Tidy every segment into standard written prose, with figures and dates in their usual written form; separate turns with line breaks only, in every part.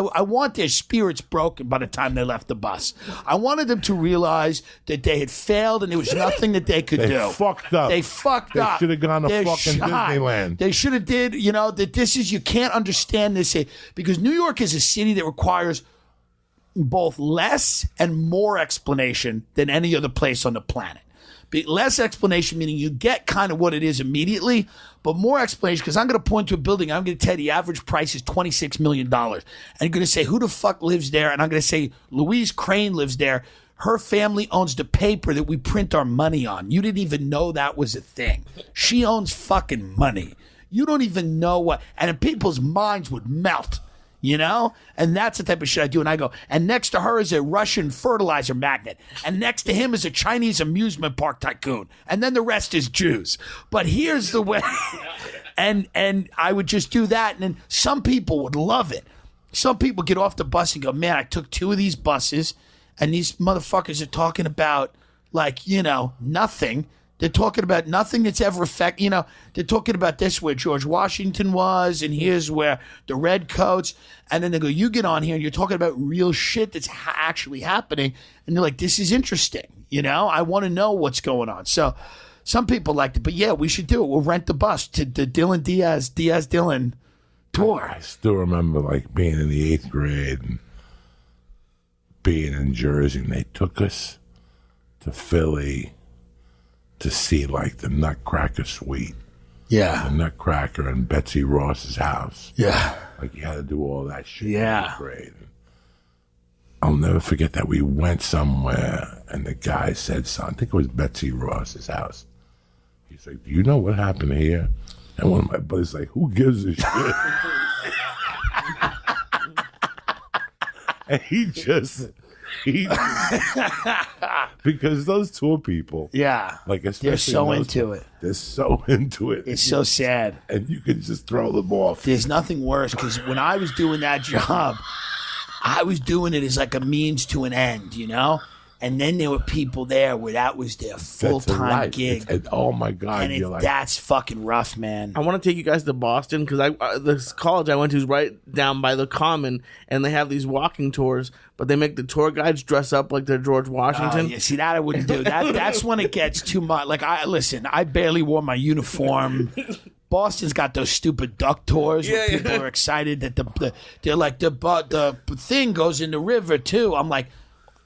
I want their spirits broken by the time they left the bus. I wanted them to realize that they had failed and there was nothing that they could do.
They fucked up.
They fucked up.
They should have gone to fucking Disneyland.
They should have did, that this is, you can't understand this. Because New York is a city that requires both less and more explanation than any other place on the planet. Less explanation, meaning you get kind of what it is immediately, but more explanation, because I'm going to point to a building, I'm going to tell you the average price is $26 million. And you're going to say, who the fuck lives there? And I'm going to say, Louise Crane lives there. Her family owns the paper that we print our money on. You didn't even know that was a thing. She owns fucking money. You don't even know what, and people's minds would melt. And that's the type of shit I do. And I go, and next to her is a Russian fertilizer magnate. And next to him is a Chinese amusement park tycoon. And then the rest is Jews. But here's the way. and I would just do that. And then some people would love it. Some people get off the bus and go, man, I took 2 of these buses and these motherfuckers are talking about nothing. They're talking about nothing that's ever they're talking about this where George Washington was, and here's where the redcoats, and then they go, you get on here and you're talking about real shit that's actually happening, and they're like, this is interesting, I want to know what's going on. So some people liked it, but yeah, we should do it. We'll rent the bus to the Dillon Diaz Dillon tour.
I still remember being in the 8th grade and being in Jersey, and they took us to Philly to see the Nutcracker Suite.
Yeah.
The Nutcracker in Betsy Ross's house.
Yeah.
You had to do all that shit.
Yeah.
Great. I'll never forget that we went somewhere and the guy said something. I think it was Betsy Ross's house. He's like, do you know what happened here? And one of my buddies like, who gives a shit? And because those tour people,
they're so into it.
They're so into it.
It's so sad,
and you can just throw them off.
There's nothing worse, because when I was doing that job, I was doing it as a means to an end, And then there were people there where that was their full-time gig.
Oh my God!
And that's fucking rough, man.
I want to take you guys to Boston, because this college I went to is right down by the Common, and they have these walking tours, but they make the tour guides dress up like they're George Washington.
See, that I wouldn't do. That's when it gets too much. I barely wore my uniform. Boston's got those stupid duck tours where people are excited that they're like the thing goes in the river too. I'm like,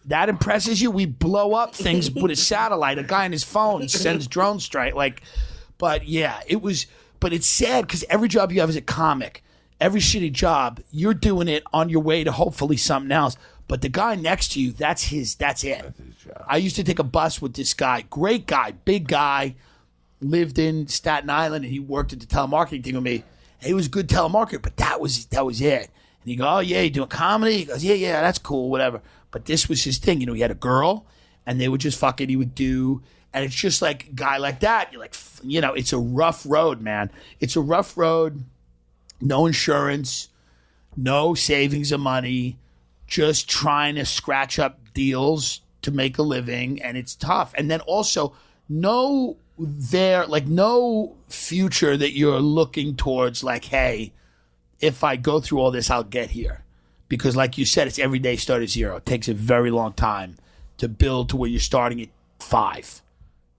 that impresses you? We blow up things with a satellite. A guy on his phone sends drone strike. But yeah, but it's sad because every job you have as a comic, every shitty job, you're doing it on your way to hopefully something else. But the guy next to you, that's it. That's his job. I used to take a bus with this guy, great guy, big guy, lived in Staten Island, and he worked at the telemarketing thing with me. He was a good telemarketer, but that was it. And he go, oh yeah, you doing comedy? He goes, yeah, that's cool, whatever. But this was his thing. He had a girl, and they would just fucking, he would do, and it's just a guy like that. You're like, it's a rough road, man. It's a rough road. No insurance, no savings of money, just trying to scratch up deals to make a living, and it's tough. And then also, no future that you're looking towards, hey, if I go through all this, I'll get here. Because like you said, it's every day start at 0. It takes a very long time to build to where you're starting at 5.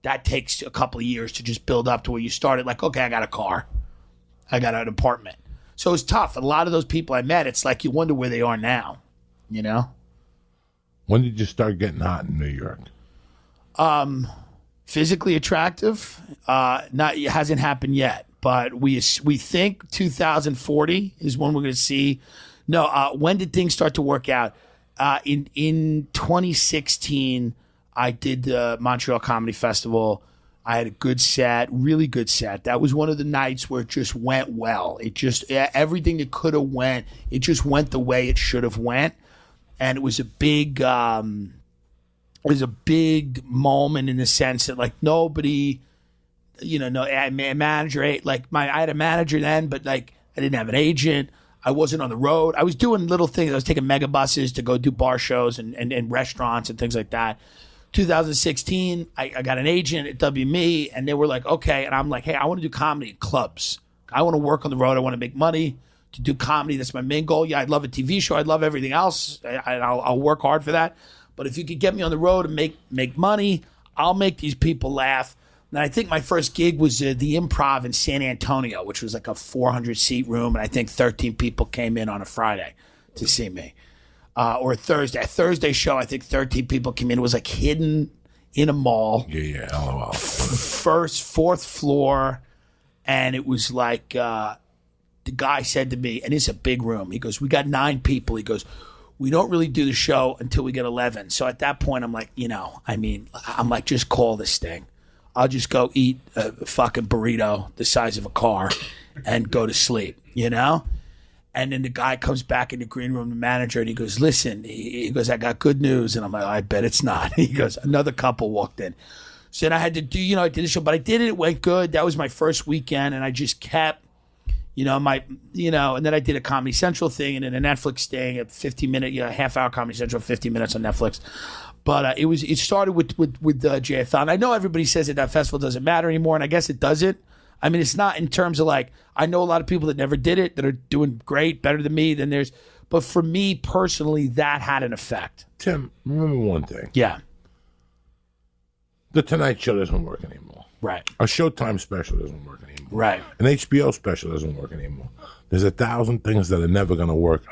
That takes a couple of years to just build up to where you started. Okay, I got a car. I got an apartment. So it's tough. A lot of those people I met, it's you wonder where they are now,
When did you start getting hot in New York?
Physically attractive, it hasn't happened yet. But we think 2040 is when we're going to see. No, when did things start to work out? In 2016, I did the Montreal Comedy Festival. I had a good set, really good set. That was one of the nights where it just went well. It just, everything that could have went, it just went the way it should have went. And it was a big moment in the sense that nobody, no, I had a manager, I had a manager then, but I didn't have an agent. I wasn't on the road. I was doing little things. I was taking mega buses to go do bar shows and restaurants and things like that. 2016, I got an agent at WME, and they were like, okay. And I'm like, hey, I want to do comedy in clubs. I want to work on the road. I want to make money to do comedy. That's my main goal. Yeah, I'd love a TV show. I'd love everything else. I'll work hard for that. But if you could get me on the road and make money, I'll make these people laugh. And I think my first gig was the Improv in San Antonio, which was like a 400-seat room, and I think 13 people came in on a Friday to see me. Or a Thursday. A Thursday show, I think 13 people came in. It was like hidden in a mall.
Yeah, LOL.
Fourth floor, and it was like the guy said to me, and it's a big room, he goes, we got 9 people. He goes, we don't really do the show until we get 11. So at that point, I'm like, I'm like, just call this thing. I'll just go eat a fucking burrito the size of a car and go to sleep, And then the guy comes back in the green room, the manager, and he goes, listen, he goes, I got good news. And I'm like, I bet it's not. He goes, another couple walked in. So then I had to do, I did the show, but I did it. It went good. That was my first weekend. And I just kept, and then I did a Comedy Central thing and then a Netflix thing, a 15-minute, half-hour Comedy Central, 15 minutes on Netflix. But it started with JFL. And I know everybody says that festival doesn't matter anymore, and I guess it doesn't. I mean, it's not in terms of like, I know a lot of people that never did it that are doing great, better than me. But for me personally, that had an effect.
Tim, remember one thing.
Yeah.
The Tonight Show doesn't work anymore.
Right.
A Showtime special doesn't work anymore.
Right.
An HBO special doesn't work anymore. There's 1,000 things that are never going to work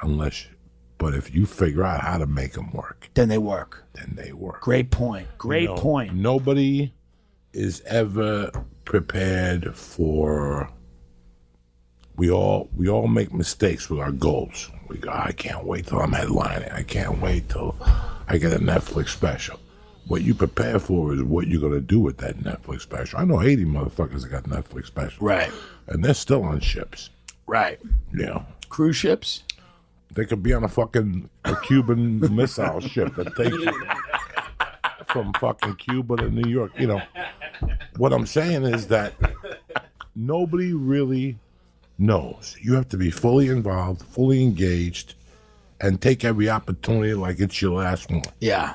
but if you figure out how to make them work.
Then they work.
Great
point. Point.
Nobody is ever prepared for. We all make mistakes with our goals. We go, I can't wait till I'm headlining. I can't wait till I get a Netflix special. What you prepare for is what you're going to do with that Netflix special. I know 80 motherfuckers that got Netflix specials.
Right.
And they're still on ships.
Right.
Yeah.
Cruise ships?
They could be on a Cuban missile ship that takes you from fucking Cuba to New York. What I'm saying is that nobody really knows. You have to be fully involved, fully engaged, and take every opportunity like it's your last one.
Yeah.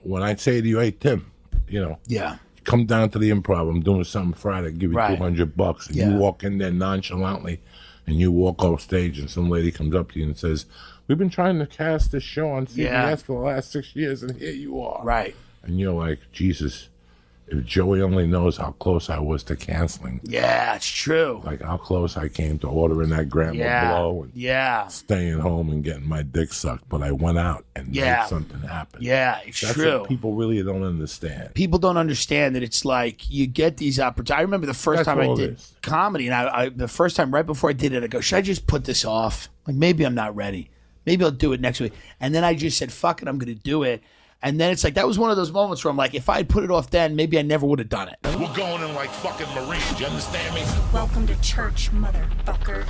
When I say to you, hey, Tim,
yeah,
come down to the Improv. I'm doing something Friday. Give you $200. And you walk in there nonchalantly, and you walk off stage, and some lady comes up to you and says, we've been trying to cast this show on CBS for the last 6 years, and here you are.
Right.
And you're like, Jesus, if Joey only knows how close I was to canceling.
Yeah, it's true.
Like how close I came to ordering that Grandma Blow and staying home and getting my dick sucked. But I went out and made something happen.
Yeah, it's
That's
true.
What people really don't understand.
People don't understand that it's like you get these opportunities. I remember the first time I did comedy, and I the first time right before I did it, I go, should I just put this off? Like maybe I'm not ready. Maybe I'll do it next week. And then I just said, fuck it, I'm going to do it. And then it's like, that was one of those moments where I'm like, if I had put it off then, maybe I never would have done it.
We're going in like fucking Marines. You understand me?
Welcome to church, motherfucker.